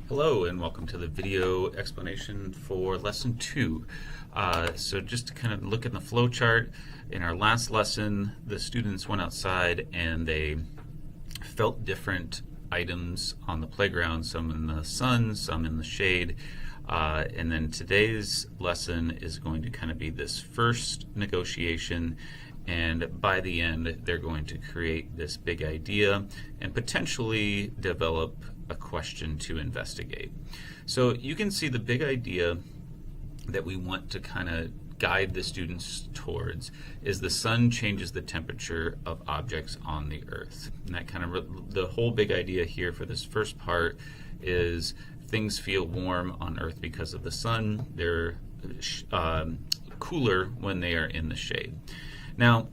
Hello and welcome to the video explanation for lesson 2. So just to kind of look at the flow chart, in our last lesson the students went outside and they felt different items on the playground, some in the sun, some in the shade. And then today's lesson is going to kind of be this first negotiation, and by the end they're going to create this big idea and potentially develop a question to investigate. So you can see the big idea that we want to kind of guide the students towards is the sun changes the temperature of objects on the earth. And that kind of the whole big idea here for this first part is things feel warm on earth because of the sun. They're cooler when they are in the shade. Now,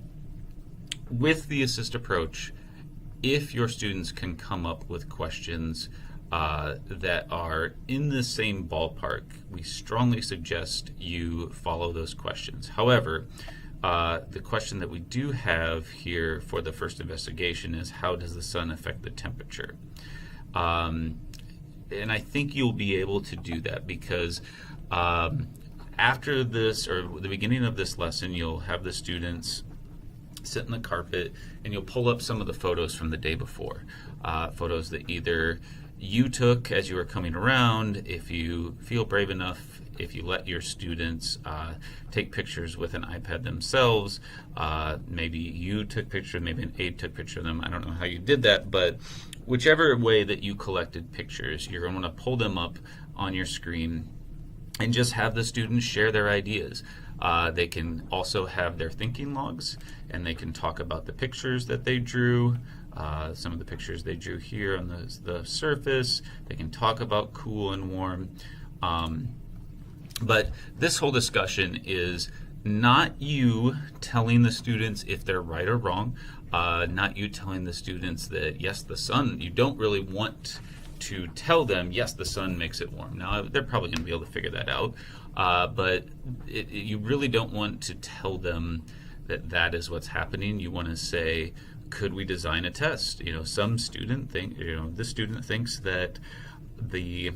with the assist approach, if your students can come up with questions that are in the same ballpark, we strongly suggest you follow those questions. However, the question that we do have here for the first investigation is, how does the sun affect the temperature? And I think you'll be able to do that because after this, or the beginning of this lesson, you'll have the students sit in the carpet and you'll pull up some of the photos from the day before. Photos that either you took as you were coming around, if you feel brave enough, if you let your students take pictures with an iPad themselves. Maybe you took pictures, maybe an aide took pictures of them. I don't know how you did that, but whichever way that you collected pictures, you're going to pull them up on your screen and just have the students share their ideas. They can also have their thinking logs, and they can talk about the pictures that they drew, some of the pictures they drew here on the surface. They can talk about cool and warm. But this whole discussion is not you telling the students if they're right or wrong, not you telling the students that, yes, the sun, you don't really want to tell them, yes, the sun makes it warm. Now, they're probably going to be able to figure that out, but you really don't want to tell them that that is what's happening. You want to say, could we design a test? Some student this student thinks that the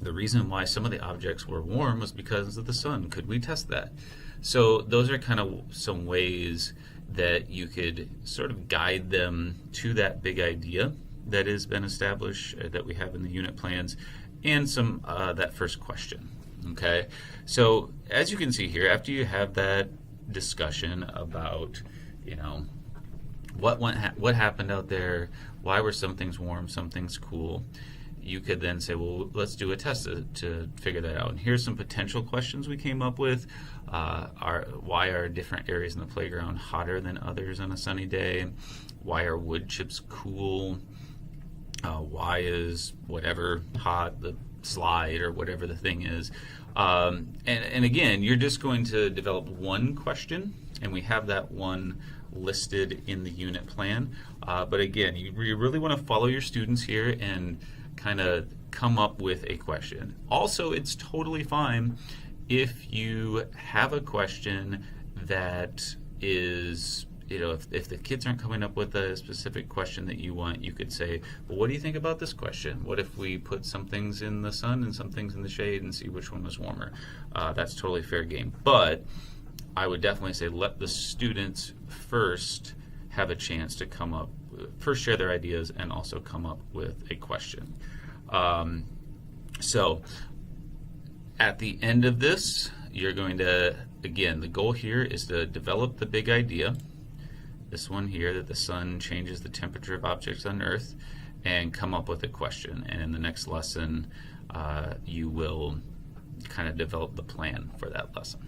reason why some of the objects were warm was because of the sun. Could we test that? So those are kind of some ways that you could sort of guide them to that big idea that has been established, that we have in the unit plans, and some that first question. Okay, so as you can see here, after you have that discussion about what happened out there, why were some things warm, some things cool, you could then say, well, let's do a test to figure that out. And here's some potential questions we came up with. Why are different areas in the playground hotter than others on a sunny day? Why are wood chips cool? Why is whatever hot, the slide or whatever the thing is? And again, you're just going to develop one question, and we have that one listed in the unit plan. But again, you really want to follow your students here and kind of come up with a question. Also, it's totally fine if you have a question that is, if the kids aren't coming up with a specific question that you want, you could say, well, what do you think about this question? What if we put some things in the sun and some things in the shade and see which one was warmer? That's totally fair game. But I would definitely say let the students first have a chance to first share their ideas and also come up with a question. So at the end of this, you're going to, again, the goal here is to develop the big idea, this one here, that the sun changes the temperature of objects on Earth, and come up with a question. And in the next lesson, you will kind of develop the plan for that lesson.